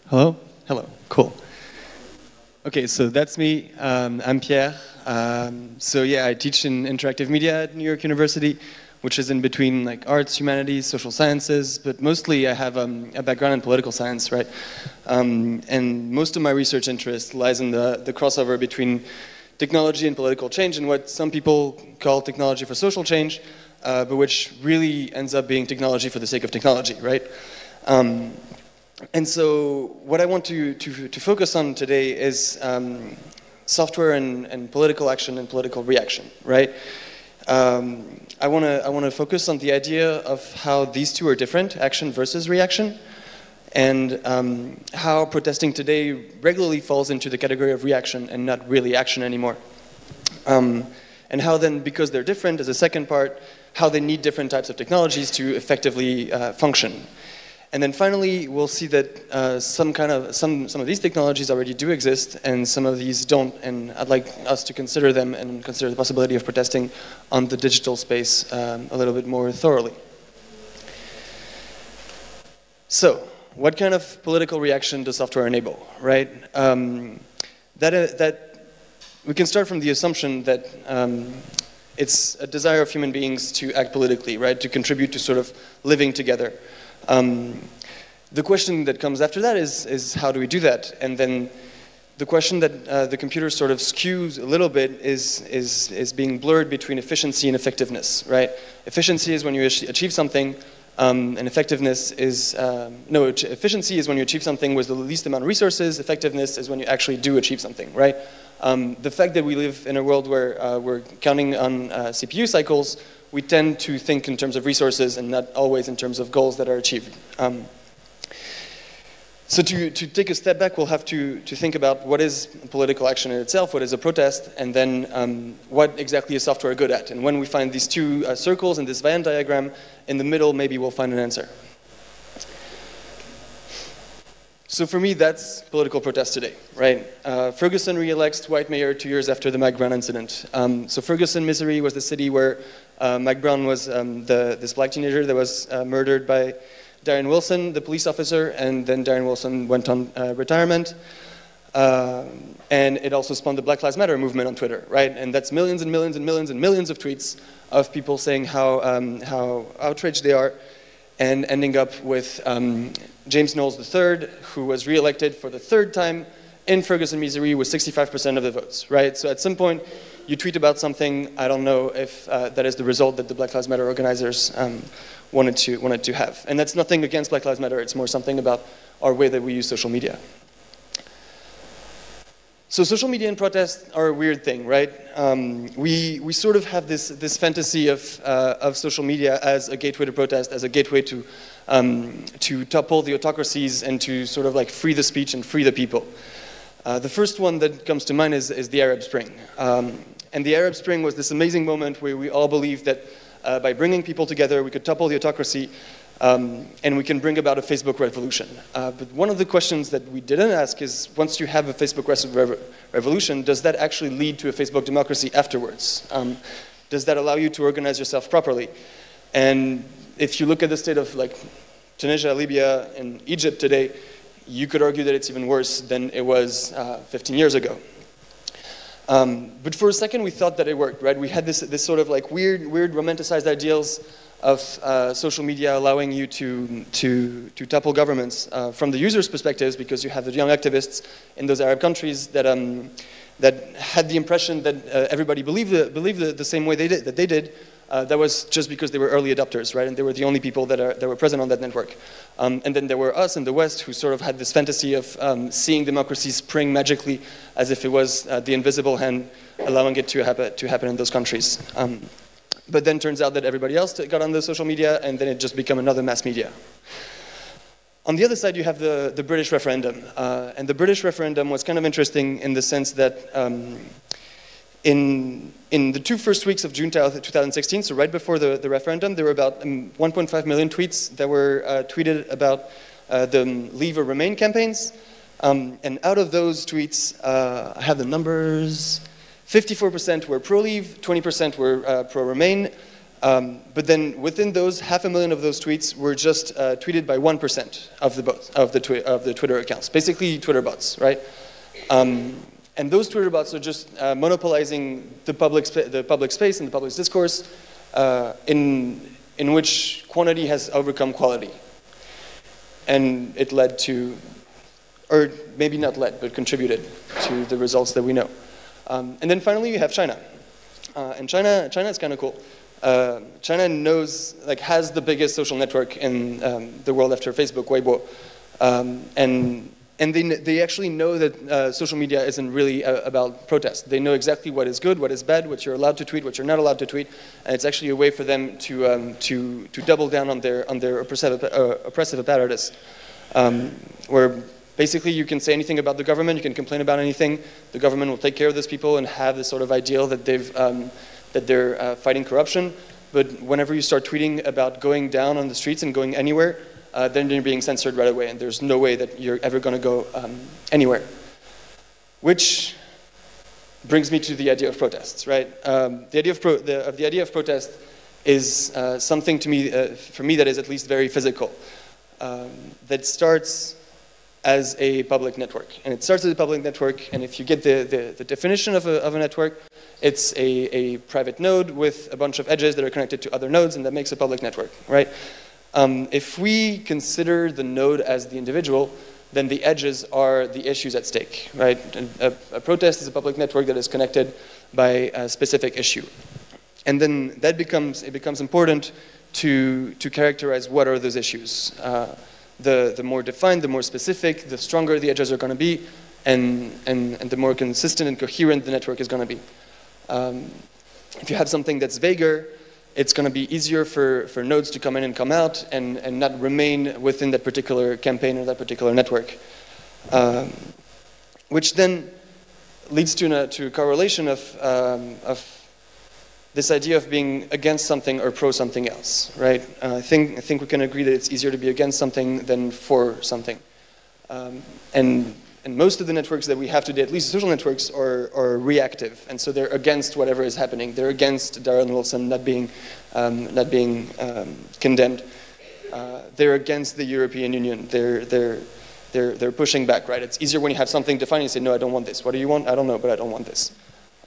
Hello? Hello, cool. Okay, so that's me. I'm Pierre. So yeah, I teach in interactive media at New York University, which is in between like arts, humanities, social sciences, but mostly I have a background in political science, right? And most of my research interest lies in the crossover between technology and political change, and what some people call technology for social change, but which really ends up being technology for the sake of technology, right? And so what I want to focus on today is software and political action and political reaction, right? I want to focus on the idea of how these two are different, action versus reaction, and how protesting today regularly falls into the category of reaction and not really action anymore. And how then, because they're different, as a second part, how they need different types of technologies to effectively function. And then finally, we'll see that some of these technologies already do exist, and some of these don't. And I'd like us to consider them and consider the possibility of protesting on the digital space a little bit more thoroughly. So, what kind of political reaction does software enable, right? We can start from the assumption that it's a desire of human beings to act politically, right? To contribute to sort of living together. The question that comes after that is how do we do that? And then the question that the computer sort of skews a little bit is being blurred between efficiency and effectiveness, right? Efficiency is when you achieve something, and effectiveness is, efficiency is when you achieve something with the least amount of resources, effectiveness is when you actually do achieve something, right? The fact that we live in a world where we're counting on CPU cycles, we tend to think in terms of resources and not always in terms of goals that are achieved. So to take a step back, we'll have to think about what is political action in itself, what is a protest, and then what exactly is software good at. And when we find these two circles in this Venn diagram, in the middle, maybe we'll find an answer. So for me, that's political protest today, right? Ferguson re-elects Dwight Mayer 2 years after the Mike Brown incident. So Ferguson, Missouri was the city where Mike Brown was this black teenager that was murdered by Darren Wilson, the police officer, and then Darren Wilson went on retirement. And it also spawned the Black Lives Matter movement on Twitter, right? And that's millions and millions and millions and millions of tweets of people saying how outraged they are, and ending up with James Knowles III, who was re-elected for the third time in Ferguson, Missouri, with 65% of the votes, right? So at some point, you tweet about something, I don't know if that is the result that the Black Lives Matter organizers wanted to have. And that's nothing against Black Lives Matter, it's more something about our way that we use social media. So social media and protest are a weird thing, right? We sort of have this fantasy of social media as a gateway to protest, as a gateway to topple the autocracies and to sort of like free the speech and free the people. The first one that comes to mind is the Arab Spring. And the Arab Spring was this amazing moment where we all believed that by bringing people together, we could topple the autocracy, and we can bring about a Facebook revolution. But one of the questions that we didn't ask is, once you have a Facebook revolution, does that actually lead to a Facebook democracy afterwards? Does that allow you to organize yourself properly? And if you look at the state of like Tunisia, Libya, and Egypt today, you could argue that it's even worse than it was 15 years ago. But for a second, we thought that it worked, right? We had this sort of like weird romanticized ideals of social media allowing you to topple governments from the user's perspectives, because you have the young activists in those Arab countries that had the impression that everybody believed the same way they did. That was just because they were early adopters, right? And they were the only people that were present on that network. And then there were us in the West who sort of had this fantasy of seeing democracy spring magically as if it was the invisible hand allowing it to happen in those countries. But then turns out that everybody else got on the social media, and then it just became another mass media. On the other side, you have the British referendum. And the British referendum was kind of interesting in the sense that in the 2 first weeks of June 2016, so right before the referendum, there were about 1.5 million tweets that were tweeted about the Leave or Remain campaigns. And out of those tweets, I have the numbers, 54% were pro-Leave, 20% were pro-Remain, But then within those, 500,000 of those tweets were just tweeted by 1% of the Twitter accounts, basically Twitter bots, right? And those Twitter bots are just monopolizing the public space and the public discourse in which quantity has overcome quality. And it led to, or maybe not led, but contributed to the results that we know. And then finally you have China. And China is kind of cool. China knows, like, has the biggest social network in the world after Facebook, Weibo. And they actually know that social media isn't really about protest. They know exactly what is good, what is bad, what you're allowed to tweet, what you're not allowed to tweet, and it's actually a way for them to double down on their oppressive apparatus, where basically you can say anything about the government, you can complain about anything, the government will take care of those people and have this sort of ideal that they're fighting corruption. But whenever you start tweeting about going down on the streets and going anywhere, then you're being censored right away, and there's no way that you're ever going to go anywhere. Which brings me to the idea of protests, right? The idea of protest is something to me, for me, that is at least very physical. That starts as a public network, and it starts as a public network. And if you get the definition of a network, it's a private node with a bunch of edges that are connected to other nodes, and that makes a public network, right? If we consider the node as the individual, then the edges are the issues at stake, right? And a protest is a public network that is connected by a specific issue. And then it becomes important to characterize what are those issues. The more defined, the more specific, the stronger the edges are going to be, and the more consistent and coherent the network is going to be. If you have something that's vaguer, it's going to be easier for nodes to come in and come out and not remain within that particular campaign or that particular network. Which then leads to a correlation of this idea of being against something or pro something else, right? I think we can agree that it's easier to be against something than for something. And most of the networks that we have today, at least social networks, are reactive, and so they're against whatever is happening. They're against Darren Wilson not being condemned. They're against the European Union. They're pushing back, right? It's easier when you have something defined and you say, no, I don't want this. What do you want? I don't know, but I don't want this.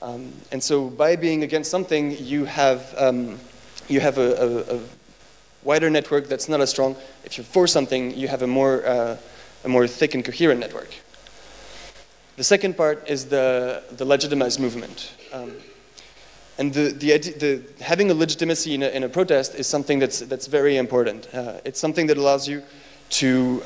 And so by being against something, you have a wider network that's not as strong. If you're for something, you have a more thick and coherent network. The second part is the legitimized movement. And having a legitimacy in a protest is something that's very important. It's something that allows you to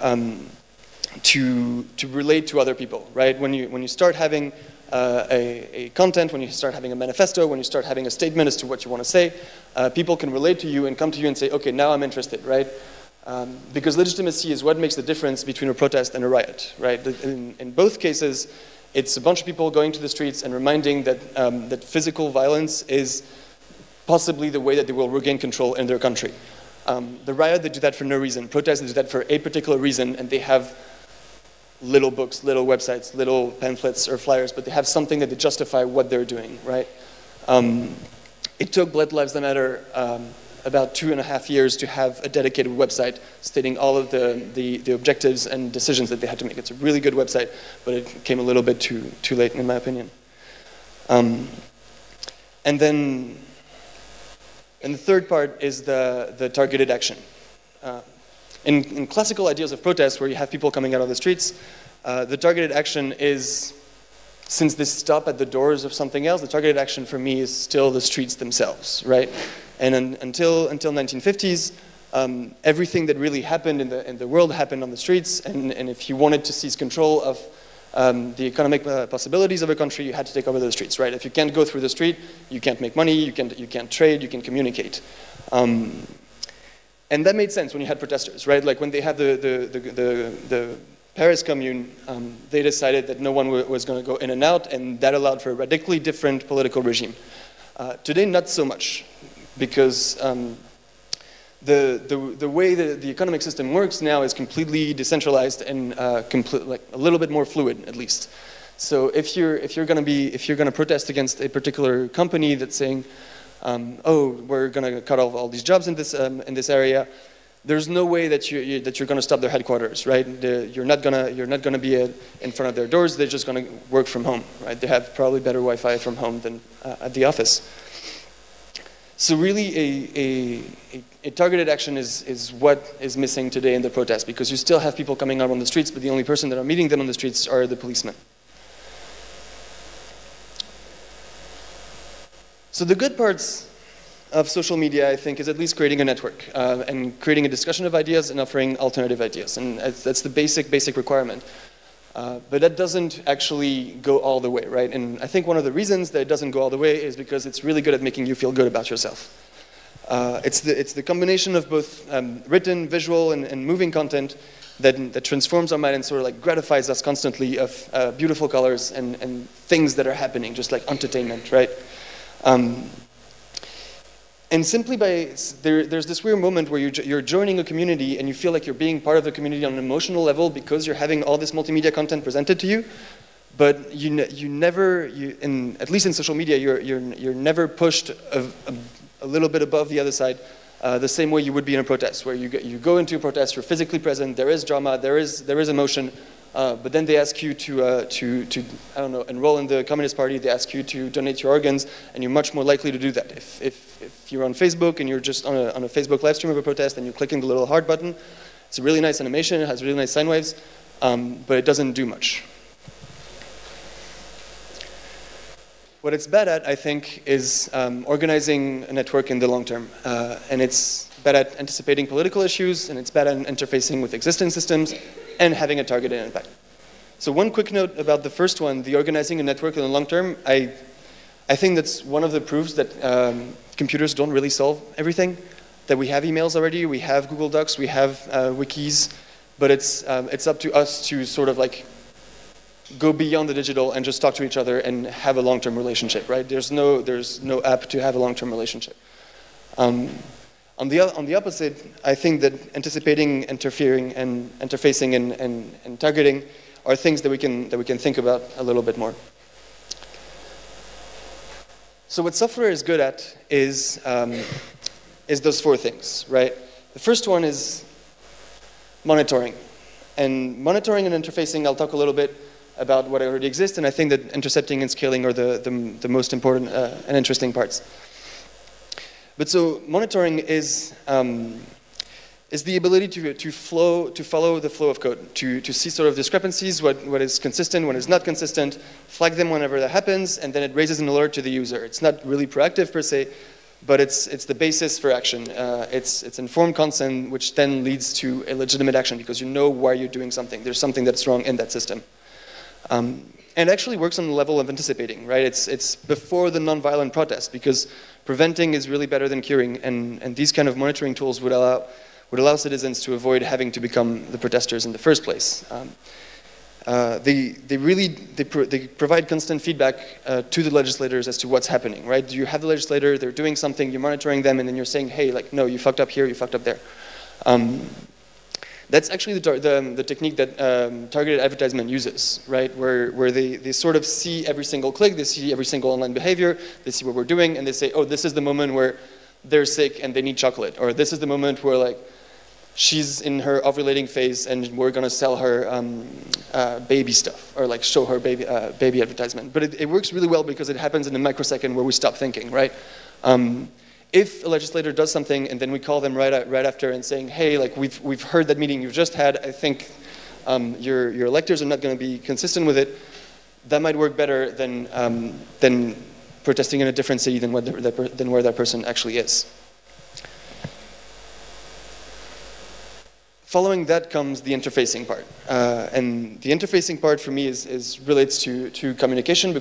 relate to other people, right? When you start having a content, when you start having a manifesto, when you start having a statement as to what you want to say, people can relate to you and come to you and say, okay, now I'm interested, right? Because legitimacy is what makes the difference between a protest and a riot, right? In both cases, it's a bunch of people going to the streets and reminding that physical violence is possibly the way that they will regain control in their country. The riot, they do that for no reason. Protests, they do that for a particular reason, and they have little books, little websites, little pamphlets or flyers, but they have something that they justify what they're doing, right? It took Black Lives Matter about 2.5 years to have a dedicated website stating all of the objectives and decisions that they had to make. It's a really good website, but it came a little bit too late, in my opinion. And the third part is the targeted action. In classical ideas of protest, where you have people coming out of the streets, the targeted action is, since they stop at the doors of something else, the targeted action for me is still the streets themselves, right? And until 1950s, everything that really happened in the world happened on the streets, and if you wanted to seize control of the economic possibilities of a country, you had to take over the streets, right? If you can't go through the street, you can't make money, you can't trade, you can't communicate. And that made sense when you had protesters, right? Like when they had the Paris Commune, they decided that no one was going to go in and out, and that allowed for a radically different political regime. Today, not so much, because the way the economic system works now is completely decentralized and like a little bit more fluid, at least. So if you're going to protest against a particular company that's saying oh, we're going to cut off all these jobs in this area. There's no way that you're going to stop their headquarters, right? You're not gonna be in front of their doors. They're just going to work from home, right? They have probably better Wi-Fi from home than at the office. So really, a targeted action is what is missing today in the protest, because you still have people coming out on the streets, but the only person that are meeting them on the streets are the policemen. So the good parts of social media, I think, is at least creating a network and creating a discussion of ideas and offering alternative ideas. And that's the basic requirement. But that doesn't actually go all the way, right? And I think one of the reasons that it doesn't go all the way is because it's really good at making you feel good about yourself. It's the combination of both written, visual, and moving content that transforms our mind and sort of like gratifies us constantly of beautiful colors and things that are happening, just like entertainment, right? And simply there's this weird moment where you're joining a community and you feel like you're being part of the community on an emotional level because you're having all this multimedia content presented to you, but at least in social media, you're never pushed a little bit above the other side, the same way you would be in a protest, where you go into a protest, you're physically present, there is drama, there is emotion. But then they ask you to I don't know, enroll in the Communist Party. They ask you to donate your organs, and you're much more likely to do that. If you're on Facebook and you're just on a Facebook live stream of a protest and you're clicking the little heart button, it's a really nice animation. It has really nice sine waves, but it doesn't do much. What it's bad at, I think, is organizing a network in the long term, and it's bad at anticipating political issues, and it's bad at interfacing with existing systems, and having a targeted impact. So one quick note about the first one, the organizing a network in the long term, I think that's one of the proofs that computers don't really solve everything, that we have emails already, we have Google Docs, we have wikis, but it's up to us to sort of like go beyond the digital and just talk to each other and have a long-term relationship, right? There's no app to have a long-term relationship. On the opposite, I think that anticipating, interfering, and interfacing and targeting are things that we can think about a little bit more. So what software is good at is those four things, right? The first one is monitoring. And monitoring and interfacing, I'll talk a little bit about what already exists, and I think that intercepting and scaling are the most important and interesting parts. But so monitoring is the ability to follow the flow of code, to see sort of discrepancies, what is consistent, what is not consistent, flag them whenever that happens, and then it raises an alert to the user. It's not really proactive per se, but it's the basis for action. It's informed consent, which then leads to a legitimate action because you know why you're doing something. There's something that's wrong in that system. And actually works on the level of anticipating, right? It's before the nonviolent protest, because preventing is really better than curing, and these kind of monitoring tools would allow citizens to avoid having to become the protesters in the first place. They provide constant feedback to the legislators as to what's happening, right? You have the legislator, they're doing something, you're monitoring them, and then you're saying, hey, like, no, you fucked up here, you fucked up there. That's actually the technique that targeted advertisement uses, right? Where they sort of see every single click, they see every single online behavior, they see what we're doing, and they say, oh, this is the moment where they're sick and they need chocolate, or this is the moment where like she's in her ovulating phase and we're gonna sell her baby stuff, or like show her baby advertisement. But it works really well because it happens in a microsecond where we stop thinking, right? If a legislator does something and then we call them right after and saying, hey, like we've heard that meeting you've just had, I think your electors are not going to be consistent with it, that might work better than protesting in a different city than where that person actually is. Following that comes the interfacing part, and the interfacing part for me relates to communication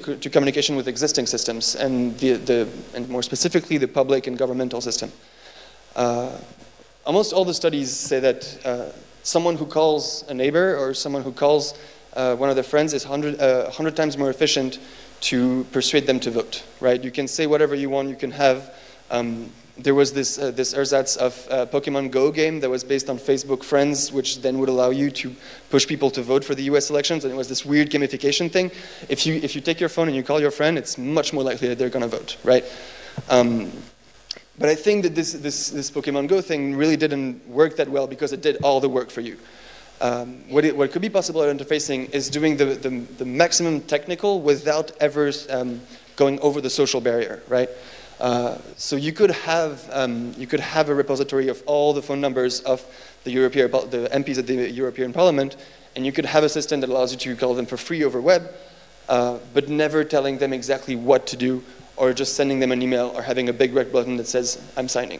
with existing systems, and and more specifically the public and governmental system. Almost all the studies say that someone who calls a neighbor or someone who calls one of their friends is 100 times more efficient to persuade them to vote. Right? You can say whatever you want. You can have. There was this ersatz of Pokemon Go game that was based on Facebook Friends, which then would allow you to push people to vote for the US elections, and it was this weird gamification thing. If you take your phone and you call your friend, it's much more likely that they're going to vote, right? But I think that this Pokemon Go thing really didn't work that well because it did all the work for you. What could be possible at interfacing is doing the maximum technical without ever going over the social barrier, right? So you could have a repository of all the phone numbers of the MPs at the European Parliament, and you could have a system that allows you to call them for free over web, but never telling them exactly what to do, or just sending them an email, or having a big red button that says, I'm signing.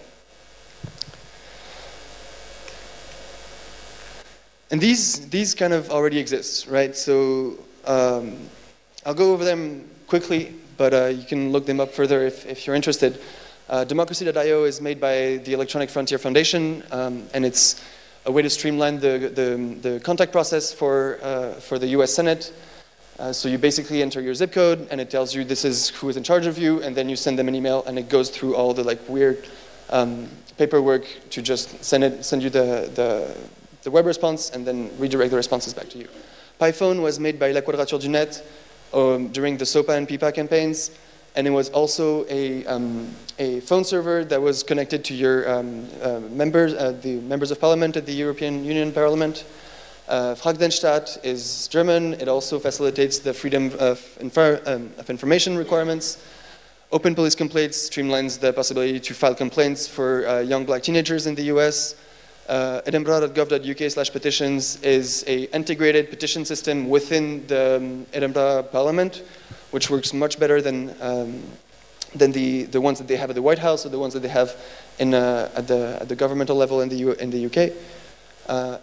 And these kind of already exist, right? So I'll go over them quickly, but you can look them up further if you're interested. Democracy.io is made by the Electronic Frontier Foundation, and it's a way to streamline the contact process for the US Senate. So you basically enter your zip code, and it tells you this is who is in charge of you, and then you send them an email, and it goes through all the weird paperwork to just send you the web response, and then redirect the responses back to you. PyPhone was made by La Quadrature du Net during the SOPA and PIPA campaigns, and it was also a phone server that was connected to your the members of parliament at the European Union Parliament. Fragdenstadt is German. It also facilitates the freedom of information requirements. Open police complaints streamlines the possibility to file complaints for young black teenagers in the US. Edinburgh.gov.uk/petitions is an integrated petition system within the Edinburgh Parliament, which works much better than the ones that they have at the White House or the ones that they have at the governmental level in the UK.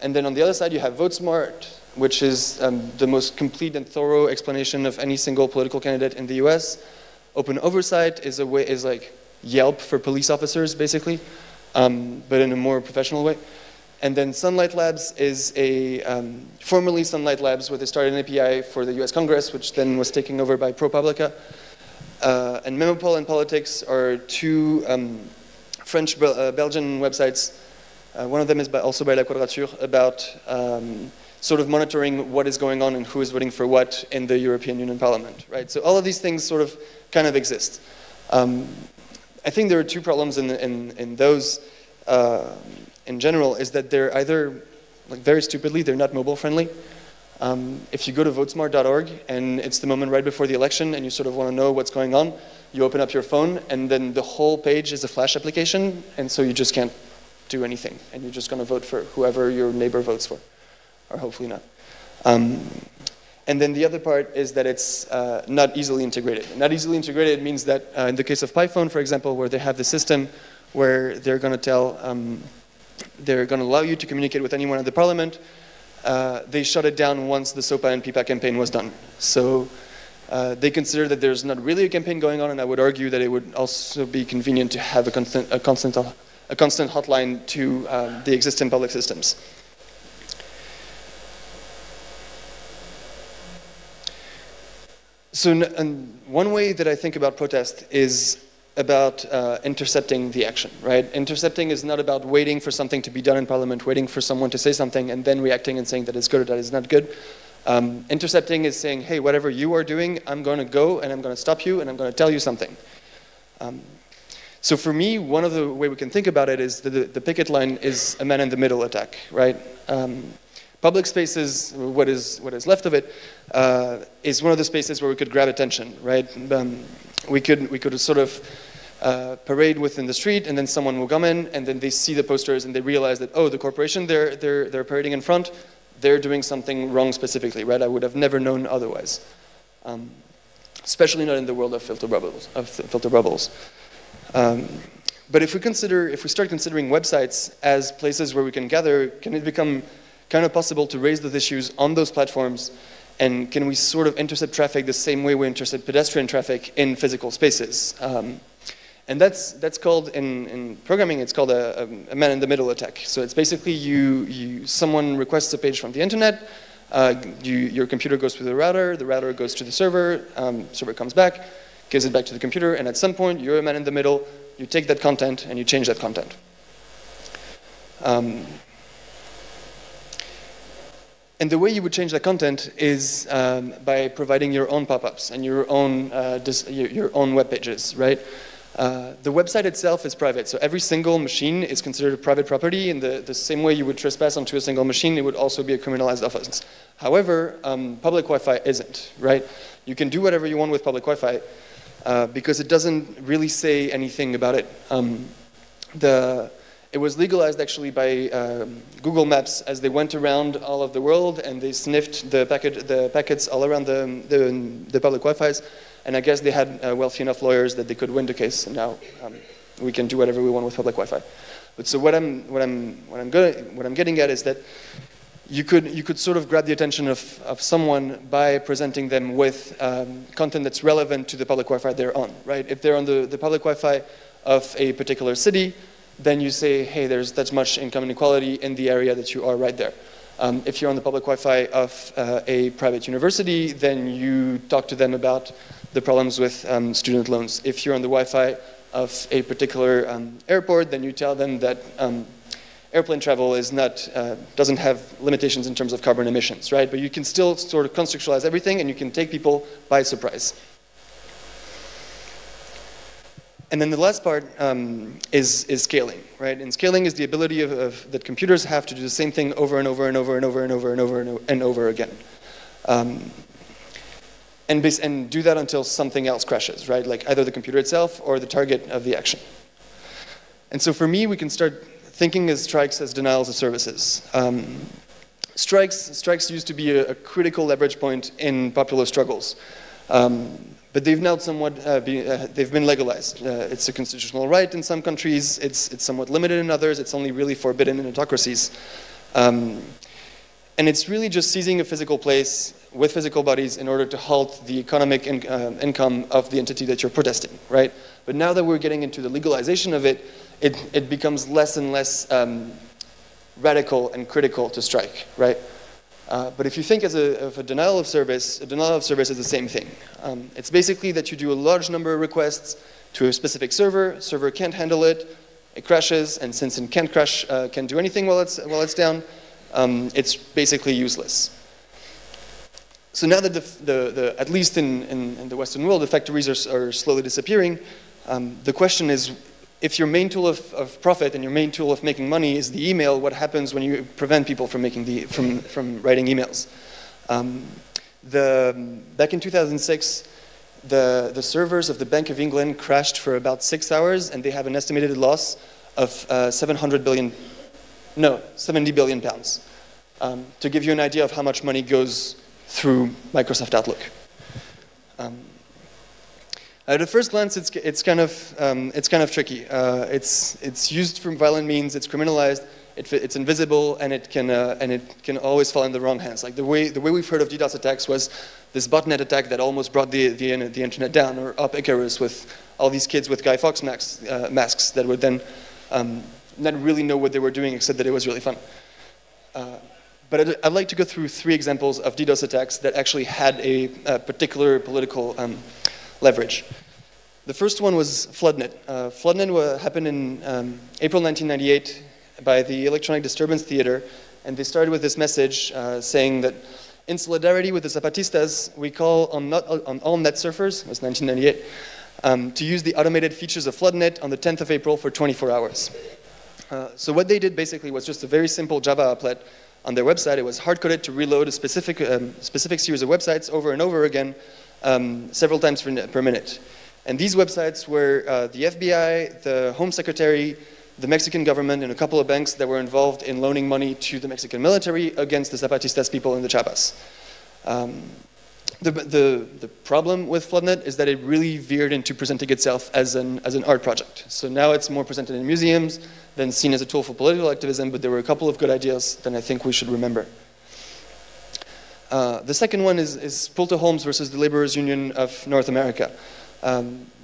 And then on the other side, you have VoteSmart, which is the most complete and thorough explanation of any single political candidate in the US. Open Oversight is like Yelp for police officers, basically. But in a more professional way. And then Sunlight Labs is formerly Sunlight Labs, where they started an API for the US Congress, which then was taken over by ProPublica. And Memopol and Politics are two French-Belgian websites. One of them is also by La Quadrature, about sort of monitoring what is going on and who is voting for what in the European Union Parliament, right? So all of these things sort of kind of exist. I think there are two problems in those in general, is that they're either, very stupidly, they're not mobile friendly. If you go to votesmart.org and it's the moment right before the election and you sort of want to know what's going on, you open up your phone and then the whole page is a Flash application, and so you just can't do anything, and you're just going to vote for whoever your neighbor votes for, or hopefully not. And then the other part is that it's not easily integrated. Not easily integrated means that in the case of PyPhone, for example, where they have the system where they're going to allow you to communicate with anyone in the parliament, they shut it down once the SOPA and PIPA campaign was done. So they consider that there's not really a campaign going on, and I would argue that it would also be convenient to have a constant hotline to the existing public systems. So one way that I think about protest is about intercepting the action, right? Intercepting is not about waiting for something to be done in parliament, waiting for someone to say something and then reacting and saying that it's good or that it's not good. Intercepting is saying, hey, whatever you are doing, I'm going to go and I'm going to stop you and I'm going to tell you something. So for me, one of the ways we can think about it is the picket line is a man-in-the-middle attack, right? Public spaces, what is left of it, is one of the spaces where we could grab attention, right? We could sort of parade within the street, and then someone will come in, and then they see the posters, and they realize that, oh, the corporation they're parading in front, they're doing something wrong specifically, right? I would have never known otherwise, especially not in the world of filter bubbles. But if we start considering websites as places where we can gather, can it become kind of possible to raise those issues on those platforms? And can we sort of intercept traffic the same way we intercept pedestrian traffic in physical spaces? And that's called, in programming, it's called a man-in-the-middle attack. So it's basically someone requests a page from the internet, your computer goes through the router goes to the server comes back, gives it back to the computer, and at some point, you're a man in the middle, you take that content and you change that content. And the way you would change that content is by providing your own pop-ups and your own web pages, right? The website itself is private, so every single machine is considered a private property. In the same way you would trespass onto a single machine, it would also be a criminalized offense. However, public Wi-Fi isn't, right? You can do whatever you want with public Wi-Fi because it doesn't really say anything about it. It was legalized actually by Google Maps as they went around all of the world and they sniffed the packets all around the public Wi-Fis, and I guess they had wealthy enough lawyers that they could win the case, and now we can do whatever we want with public Wi-Fi. But so what I'm getting at is that you could sort of grab the attention of someone by presenting them with content that's relevant to the public Wi-Fi they're on, right? If they're on the public Wi-Fi of a particular city, then you say, hey, there's that much income inequality in the area that you are right there. If you're on the public Wi-Fi of a private university, then you talk to them about the problems with student loans. If you're on the Wi-Fi of a particular airport, then you tell them that airplane travel is not, doesn't have limitations in terms of carbon emissions, right? But you can still sort of contextualize everything and you can take people by surprise. And then the last part is scaling, right? And scaling is the ability that computers have to do the same thing over and over and over and over and over and over and over again. And do that until something else crashes, right? Like either the computer itself or the target of the action. And so for me, we can start thinking as strikes as denials of services. Strikes used to be a critical leverage point in popular struggles. But they've now somewhat they've been legalized. It's a constitutional right in some countries. It's somewhat limited in others. It's only really forbidden in autocracies. And it's really just seizing a physical place with physical bodies in order to halt the economic income of the entity that you're protesting, right? But now that we're getting into the legalization of it, it becomes less and less radical and critical to strike, right? But if you think of a denial of service is the same thing. It's basically that you do a large number of requests to a specific server can't handle it, it crashes, and since it can't crash, can't do anything while it's down, it's basically useless. So now that at least in the Western world, the factories are slowly disappearing, the question is, if your main tool of profit and your main tool of making money is the email, what happens when you prevent people from from writing emails? Back in 2006, the servers of the Bank of England crashed for about 6 hours, and they have an estimated loss of 70 billion pounds. To give you an idea of how much money goes through Microsoft Outlook. At a first glance, it's kind of tricky. It's used for violent means. It's criminalized. It's invisible, and it can always fall in the wrong hands. Like the way we've heard of DDoS attacks was this botnet attack that almost brought the internet down, or Op Icarus with all these kids with Guy Fawkes masks that would then not really know what they were doing, except that it was really fun. But I'd like to go through 3 examples of DDoS attacks that actually had a particular political leverage. The first one was Floodnet. Floodnet happened in April 1998 by the Electronic Disturbance Theater, and they started with this message saying that in solidarity with the Zapatistas, we call on all net surfers, it was 1998, to use the automated features of Floodnet on the 10th of April for 24 hours. So what they did basically was just a very simple Java applet on their website. It was hard-coded to reload a specific series of websites over and over again, several times per minute. And these websites were the FBI, the Home Secretary, the Mexican government, and a couple of banks that were involved in loaning money to the Mexican military against the Zapatistas people in the Chiapas. The problem with Floodnet is that it really veered into presenting itself as an art project. So now it's more presented in museums than seen as a tool for political activism, but there were a couple of good ideas that I think we should remember. The second one is Pulte Holmes versus the Laborers Union of North America.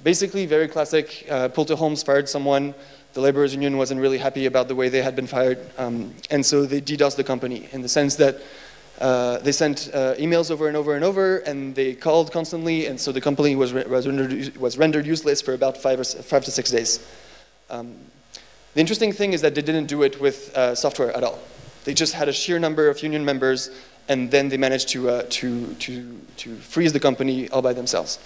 Basically, very classic. Pulte Holmes fired someone. The Laborers Union wasn't really happy about the way they had been fired, and so they DDoSed the company in the sense that they sent emails over and over and over, and they called constantly, and so the company was rendered useless for about 5 to 6 days. The interesting thing is that they didn't do it with software at all. They just had a sheer number of union members, and then they managed to freeze the company all by themselves.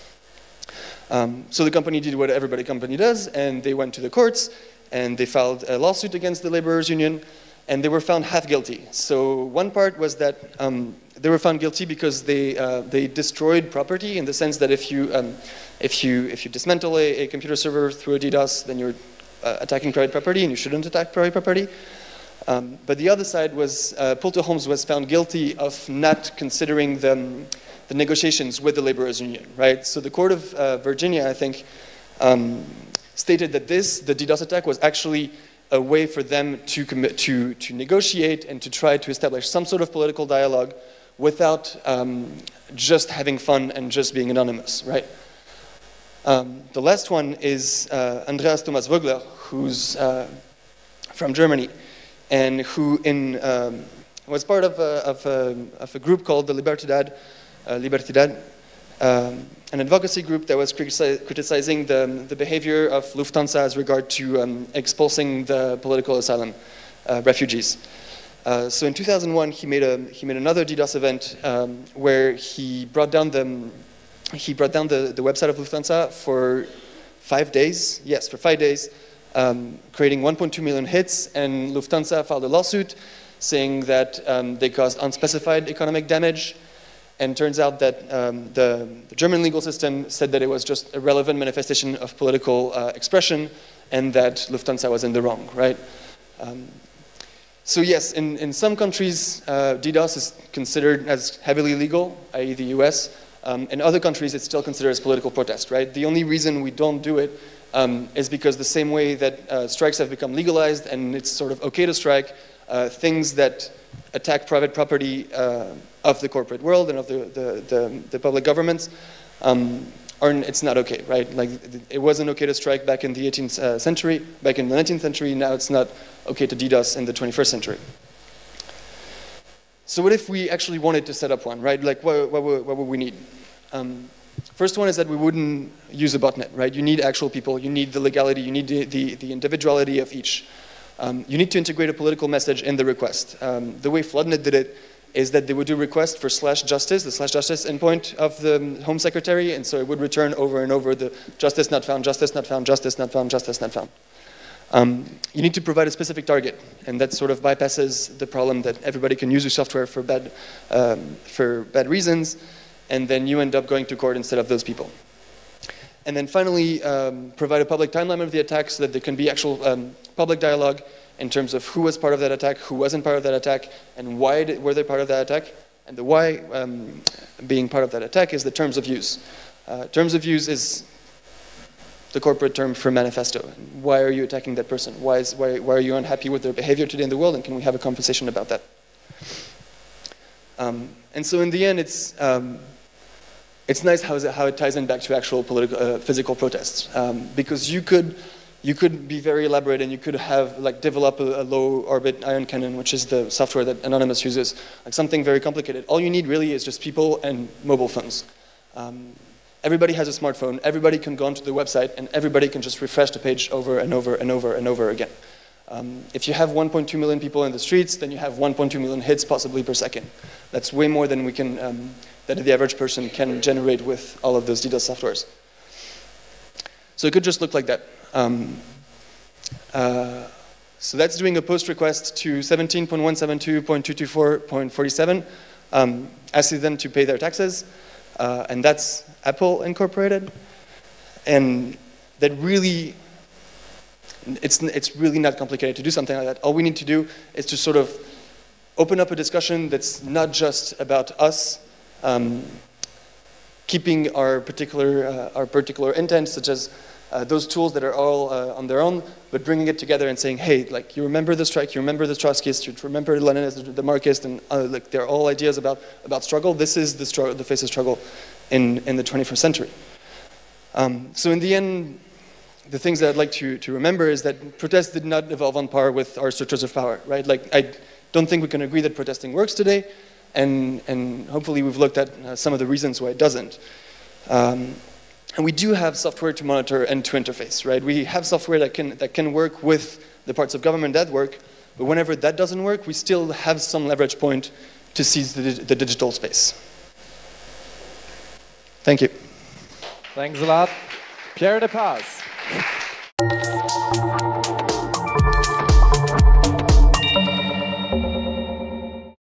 So the company did what every company does, and they went to the courts, and they filed a lawsuit against the laborers' union, and they were found half guilty. So one part was that they were found guilty because they destroyed property, in the sense that if you dismantle a computer server through a DDoS, then you're attacking private property, and you shouldn't attack private property. But the other side was, Poulter Holmes was found guilty of not considering the negotiations with the laborers' union, right? So the court of Virginia, I think, stated that the DDoS attack was actually a way for them to negotiate and to try to establish some sort of political dialogue without just having fun and just being anonymous, right? The last one is Andreas Thomas Vogler, who's from Germany, and who was part of a group called the Libertad, an advocacy group that was criticizing the behavior of Lufthansa as regard to expulsing the political asylum refugees. So in 2001, he made another DDoS event where he brought down the website of Lufthansa for 5 days. Yes, for 5 days, creating 1.2 million hits, and Lufthansa filed a lawsuit saying that they caused unspecified economic damage. And turns out that the German legal system said that it was just a relevant manifestation of political expression, and that Lufthansa was in the wrong, right? So yes, in some countries, DDoS is considered as heavily legal, i.e. the US. In other countries, it's still considered as political protest, right? The only reason we don't do it is because the same way that strikes have become legalized and it's sort of okay to strike, things that attack private property of the corporate world and of the public governments, it's not okay, right? Like, it wasn't okay to strike back in the 18th century, back in the 19th century, now it's not okay to DDoS in the 21st century. So what if we actually wanted to set up one, right? Like, what would we need? First one is that we wouldn't use a botnet, right? You need actual people, you need the legality, you need the individuality of each. You need to integrate a political message in the request. The way Floodnet did it is that they would do request for /justice, the /justice endpoint of the Home Secretary, and so it would return over and over the justice not found, justice not found, justice not found, justice not found. You need to provide a specific target, and that sort of bypasses the problem that everybody can use your software for bad reasons, and then you end up going to court instead of those people. And then finally, provide a public timeline of the attack so that there can be actual public dialogue in terms of who was part of that attack, who wasn't part of that attack, and why were they part of that attack. And the why being part of that attack is the terms of use. Terms of use is the corporate term for manifesto. Why are you attacking that person? Why are you unhappy with their behavior today in the world, and can we have a conversation about that? And so in the end, it's nice how it ties in back to actual political, physical protests, because you could be very elaborate, and you could have develop a low orbit ion cannon, which is the software that Anonymous uses, like something very complicated. All you need really is just people and mobile phones. Everybody has a smartphone. Everybody can go onto the website, and everybody can just refresh the page over and over and over and over again. If you have 1.2 million people in the streets, then you have 1.2 million hits possibly per second. That's way more than we can, that the average person can generate with all of those DDoS softwares. So it could just look like that. So that's doing a post request to 17.172.224.47, asking them to pay their taxes, and that's Apple Incorporated. And that really, it's really not complicated to do something like that. All we need to do is to sort of open up a discussion that's not just about us keeping our particular intent, such as those tools that are all on their own, but bringing it together and saying, hey, like, you remember the strike, you remember the Trotskyists, you remember Leninist, the Marxist, and like, they're all ideas about struggle. This is the face of struggle in the 21st century. So in the end, the things that I'd like to remember is that protest did not evolve on par with our structures of power, right? Like, I don't think we can agree that protesting works today, and hopefully we've looked at some of the reasons why it doesn't. And we do have software to monitor and to interface, right? We have software that can work with the parts of government that work, but whenever that doesn't work, we still have some leverage point to seize the digital space. Thank you. Thanks a lot. Pierre Depaz.